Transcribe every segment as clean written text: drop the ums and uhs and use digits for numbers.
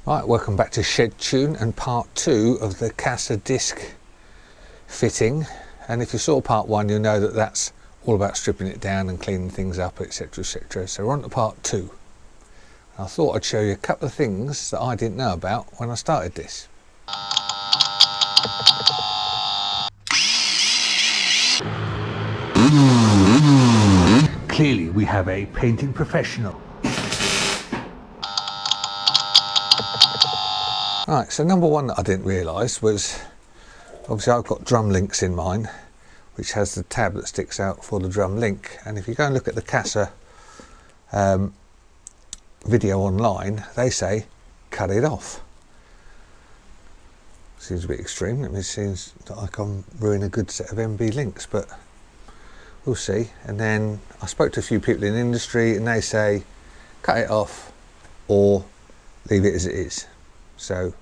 Right, welcome back to Shed Tune and part 2 of the Cassa disc fitting. And if you saw part 1, you'll know that that's all about stripping it down and cleaning things up, etc, etc. So we're on to part 2. I thought I'd show you a couple of things that I didn't know about when I started this. Clearly we have a painting professional. Right, so number one that I didn't realise was, obviously I've got drum links in mine, which has the tab that sticks out for the drum link. And if you go and look at the Cassa video online, they say cut it off. Seems a bit extreme. It seems like I'm ruining a good set of MB links, but we'll see. And then I spoke to a few people in the industry and they say cut it off or leave it as it is. So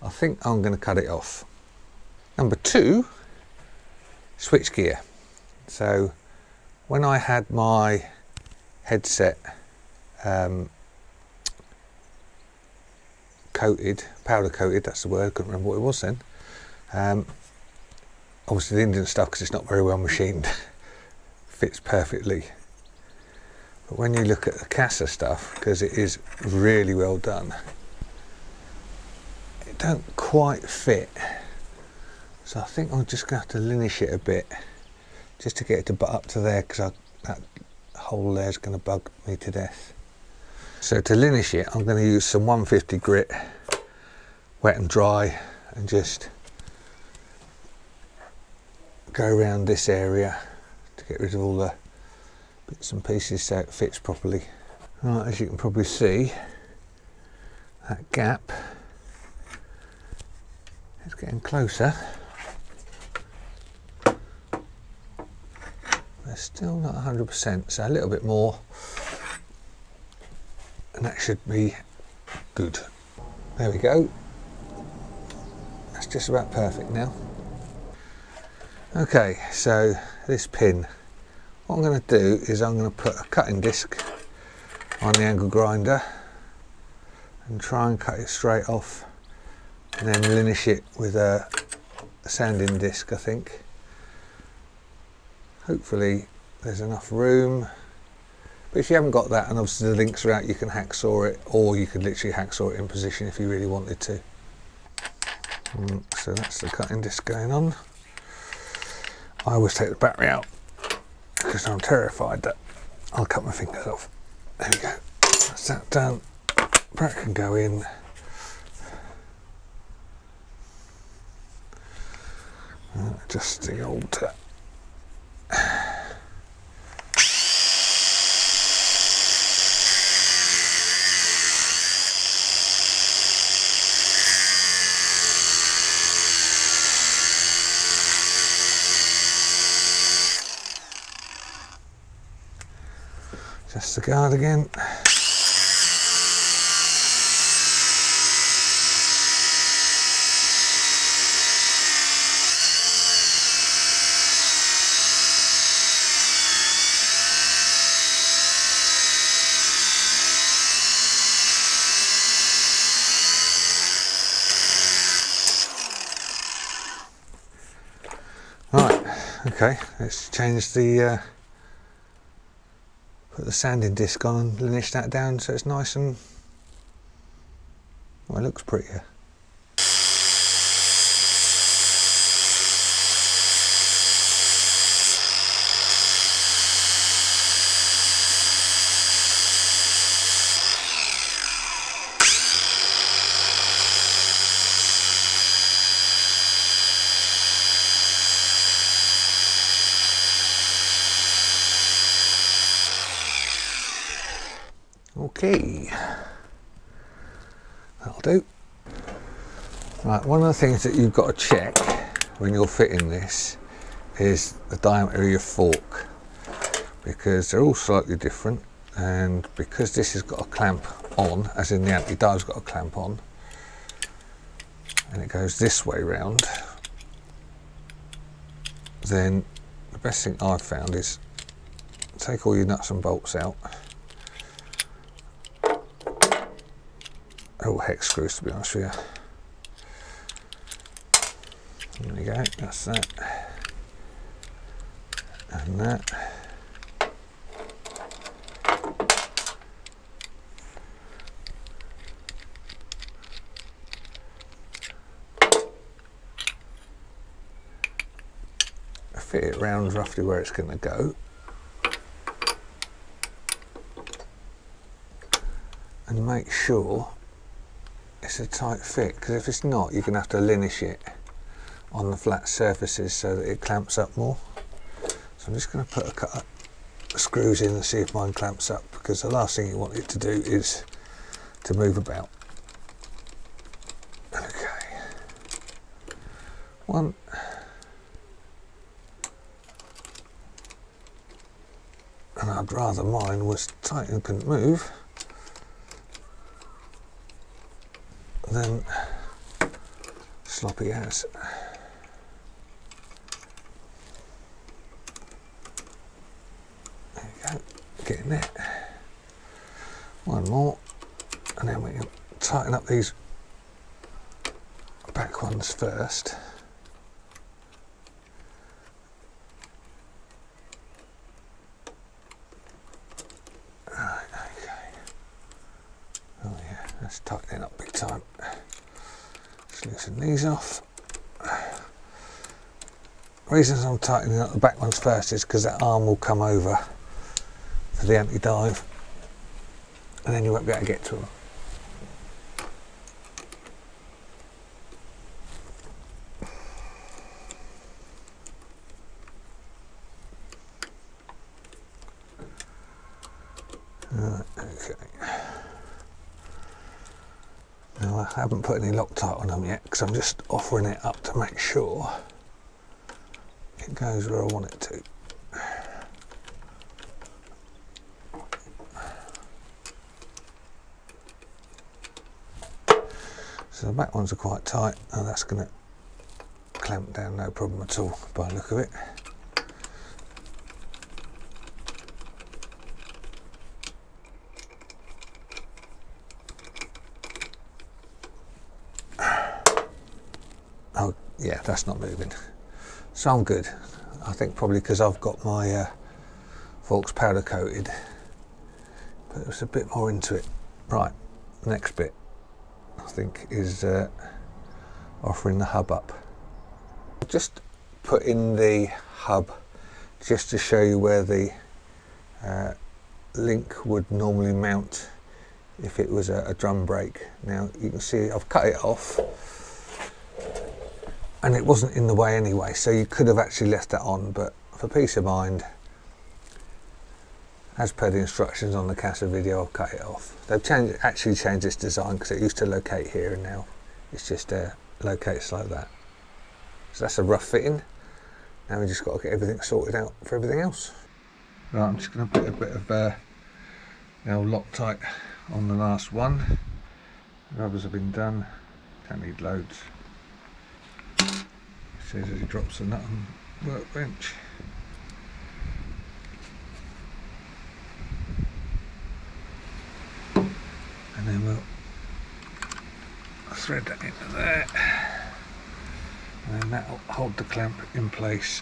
I think I'm going to cut it off. Number 2, switch gear. So when I had my headset coated, powder coated, that's the word, I couldn't remember what it was then. Obviously the Indian stuff, because it's not very well machined, fits perfectly. But when you look at the Cassa stuff, because it is really well done, it don't quite fit. So I think I'm just going to have to linish it a bit, just to get it to butt up to there, because that hole there is going to bug me to death. So to linish it, I'm going to use some 150 grit, wet and dry, and just go around this area to get rid of all the bits and pieces so it fits properly. Right, as you can probably see, that gap is getting closer. They're still not 100%, so a little bit more and that should be good. There we go. That's just about perfect now. Okay, so this pin, what I'm going to do is I'm going to put a cutting disc on the angle grinder and try and cut it straight off, and then linish it with a sanding disc, I think. Hopefully there's enough room. But if you haven't got that, and obviously the links are out, you can hacksaw it, or you could literally hacksaw it in position if you really wanted to. So that's the cutting disc going on. I always take the battery out because I'm terrified that I'll cut my fingers off. There we go. That's that done. That can go in. Just the old just the guard again. Right, okay, let's change the put the sanding disc on and linish that down so it's nice and, well, it looks prettier. Okay, that'll do. Right, one of the things that you've got to check when you're fitting this is the diameter of your fork, because they're all slightly different, and because this has got a clamp on, as in the anti-dive's got a clamp on, and it goes this way round, then the best thing I've found is take all your nuts and bolts out, all hex screws, to be honest with you. There we go, that's that. And that. Fit it round roughly where it's going to go. And make sure it's a tight fit, because if it's not, you're going to have to linish it on the flat surfaces so that it clamps up more. So I'm just going to put a couple of screws in and see if mine clamps up, because the last thing you want it to do is to move about. Okay. One. And I'd rather mine was tight and couldn't move than sloppy as. There you go, getting it. One more, and then we can tighten up these back ones first. Let's tighten it up big time. Just loosen these off. The reason I'm tightening up the back ones first is because that arm will come over for the anti-dive, and then you won't be able to get to them. Okay. Now I haven't put any Loctite on them yet, because I'm just offering it up to make sure it goes where I want it to. So the back ones are quite tight, and that's going to clamp down no problem at all by the look of it. Oh yeah, that's not moving, so I'm good. I think probably because I've got my forks powder coated, but there's a bit more into it. Right, next bit I think is offering the hub up. Just put in the hub just to show you where the link would normally mount if it was a drum brake. Now you can see I've cut it off, and it wasn't in the way anyway, so you could have actually left that on, but for peace of mind, as per the instructions on the Cassa video, I've cut it off. They've actually changed this design, because it used to locate here and now it's just locates like that. So that's a rough fitting. Now we just got to get everything sorted out for everything else. Right, I'm just going to put a bit of Loctite on the last one. The others have been done, don't need loads. Says as he drops the nut on the workbench. And then we'll thread that into there, and then that'll hold the clamp in place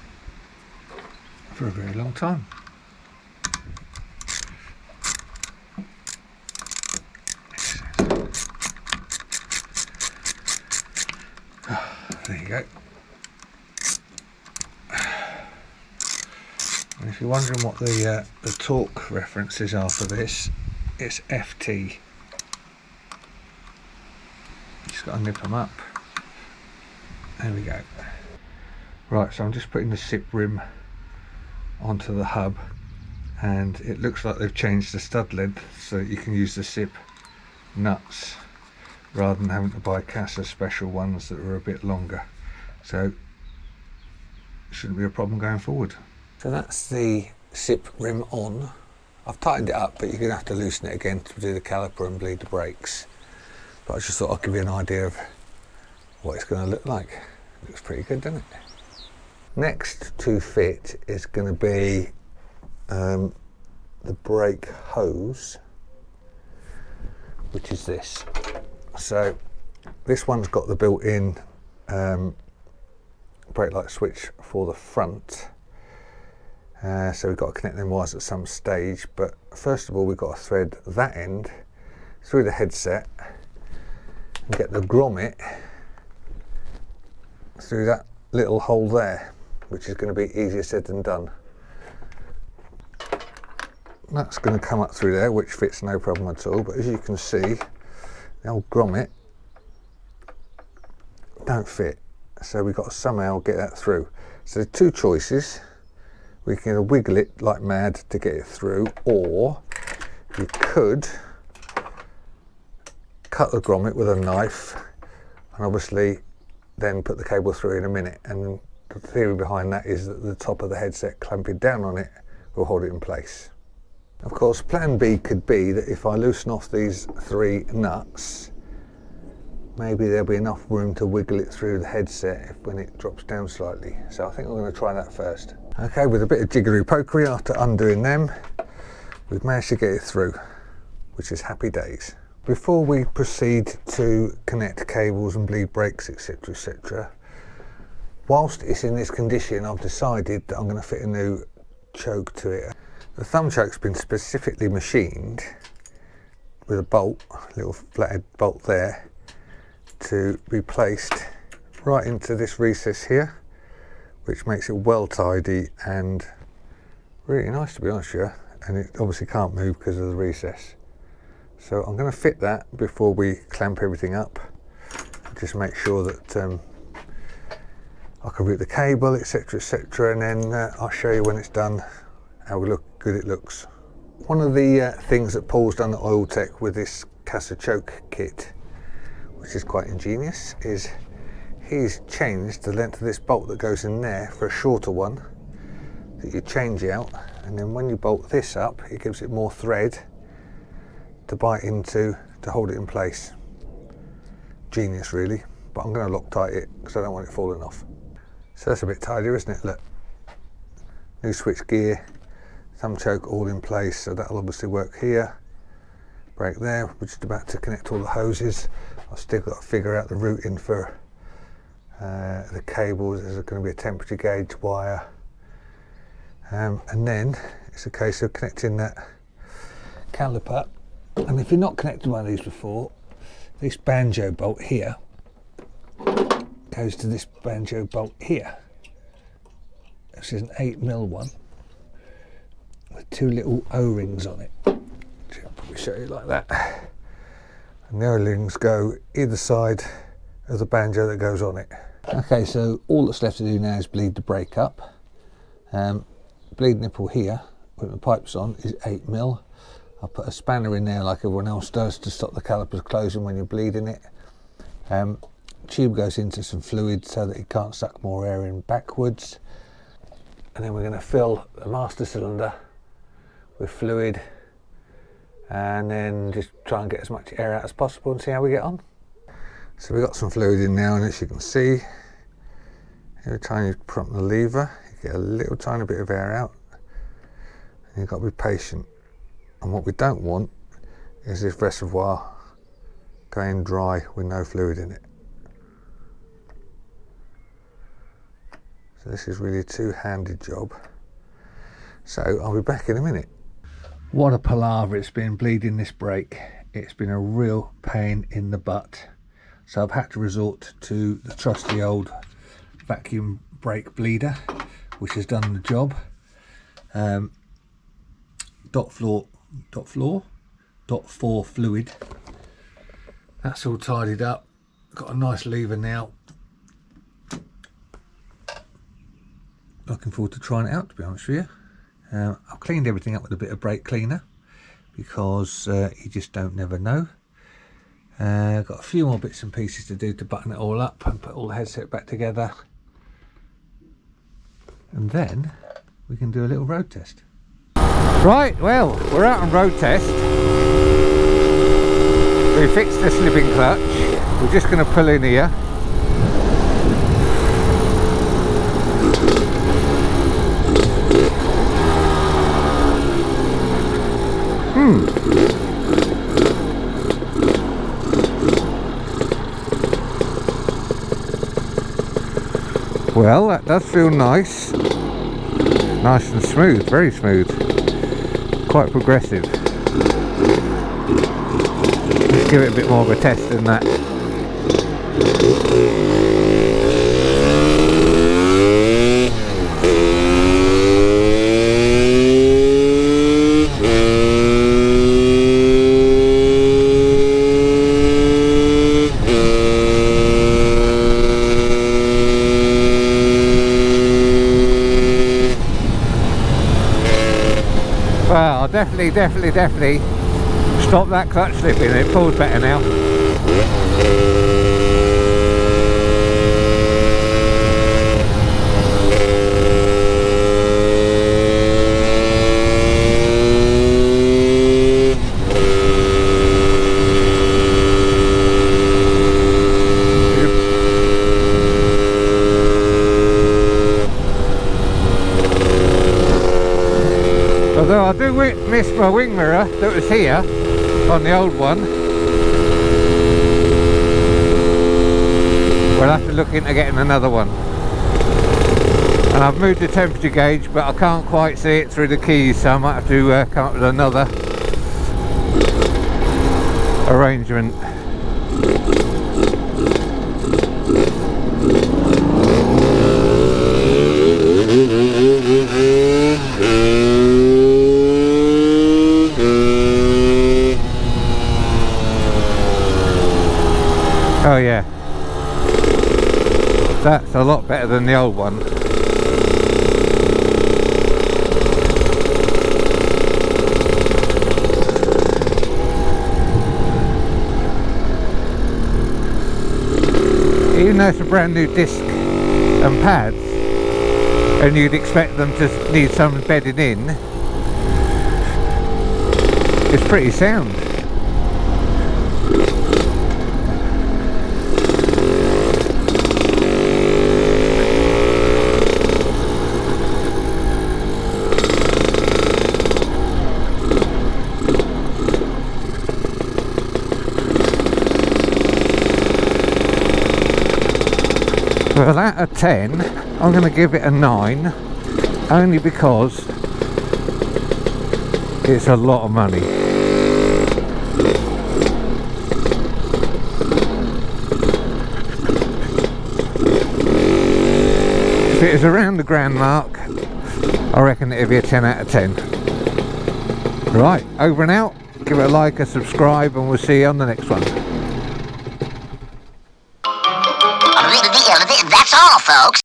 for a very long time. There you go. And if you're wondering what the torque references are for this, it's FT. Just got to nip them up. There we go. Right, so I'm just putting the SIP rim onto the hub, and it looks like they've changed the stud length so that you can use the SIP nuts rather than having to buy Cassa special ones that are a bit longer. So it shouldn't be a problem going forward. So that's the SIP rim on. I've tightened it up, but you're going to have to loosen it again to do the caliper and bleed the brakes. But I just thought I'd give you an idea of what it's going to look like. It looks pretty good, doesn't it? Next to fit is going to be the brake hose, which is this. So this one's got the built-in brake light switch for the front. So we've got to connect them wires at some stage, but first of all we've got to thread that end through the headset and get the grommet through that little hole there, which is going to be easier said than done. That's going to come up through there, which fits no problem at all, but as you can see, the old grommet don't fit, so we've got to somehow get that through. So there's two choices. We can wiggle it like mad to get it through, or you could cut the grommet with a knife and obviously then put the cable through in a minute. And the theory behind that is that the top of the headset clamping down on it will hold it in place. Of course, plan B could be that if I loosen off these 3 nuts, maybe there'll be enough room to wiggle it through the headset when it drops down slightly. So I think we're going to try that first. Okay, with a bit of jiggery pokery after undoing them, we've managed to get it through, which is happy days. Before we proceed to connect cables and bleed brakes, etc, etc, whilst it's in this condition, I've decided that I'm going to fit a new choke to it. The thumb choke's been specifically machined with a bolt, a little flathead bolt there, to be placed right into this recess here, which makes it well tidy and really nice, to be honest with you. And it obviously can't move because of the recess. So I'm going to fit that before we clamp everything up. Just make sure that I can route the cable, etc, etc, and then I'll show you when it's done how good it looks. One of the things that Paul's done at Oil Tech with this Cassa choke kit, which is quite ingenious, is he's changed the length of this bolt that goes in there for a shorter one that you change out, and then when you bolt this up it gives it more thread to bite into to hold it in place. Genius really, but I'm going to Loctite it because I don't want it falling off. So that's a bit tidier, isn't it? Look, new switch gear, thumb choke all in place, so that'll obviously work here. Brake there, we're just about to connect all the hoses. I've still got to figure out the routing for the cables. There's going to be a temperature gauge wire, and then it's a case of connecting that caliper. And if you're not connected one of these before, this banjo bolt here goes to this banjo bolt here. This is an 8mm one with 2 little O-rings on it. I'll probably show you like that. And the O-rings go either side of the banjo that goes on it. Okay, so all that's left to do now is bleed the brake up. Bleed nipple here, put the pipes on, is 8mm. I'll put a spanner in there like everyone else does to stop the calipers closing when you're bleeding it. Tube goes into some fluid so that it can't suck more air in backwards. And then we're going to fill the master cylinder with fluid and then just try and get as much air out as possible and see how we get on. So we've got some fluid in now, and as you can see, every time you put on the lever you get a little tiny bit of air out, and you've got to be patient. And what we don't want is this reservoir going dry with no fluid in it. So this is really a two-handed job. So I'll be back in a minute. What a palaver it's been bleeding this brake. It's been a real pain in the butt. So I've had to resort to the trusty old vacuum brake bleeder, which has done the job. Dot 4 fluid. That's all tidied up. Got a nice lever now. Looking forward to trying it out, to be honest with you. I've cleaned everything up with a bit of brake cleaner because you just don't never know. Got a few more bits and pieces to do to button it all up and put all the headset back together, and then we can do a little road test. Right, well, we're out on road test. We fixed the slipping clutch. We're just going to pull in here. Well, that does feel nice. Nice and smooth, very smooth. Quite progressive. Let's give it a bit more of a test than that. Well, I'll definitely stop that clutch slipping. It pulls better now. Although I do miss my wing mirror that was here on the old one. We'll have to look into getting another one. And I've moved the temperature gauge, but I can't quite see it through the keys, so I might have to come up with another arrangement. Oh yeah, that's a lot better than the old one. Even though it's a brand new disc and pads, and you'd expect them to need some bedding in, it's pretty sound. Well, out of 10, I'm going to give it a 9, only because it's a lot of money. If it was around the grand mark, I reckon it'd be a 10 out of 10. Right, over and out. Give it a like, a subscribe, and we'll see you on the next one. That's all, folks.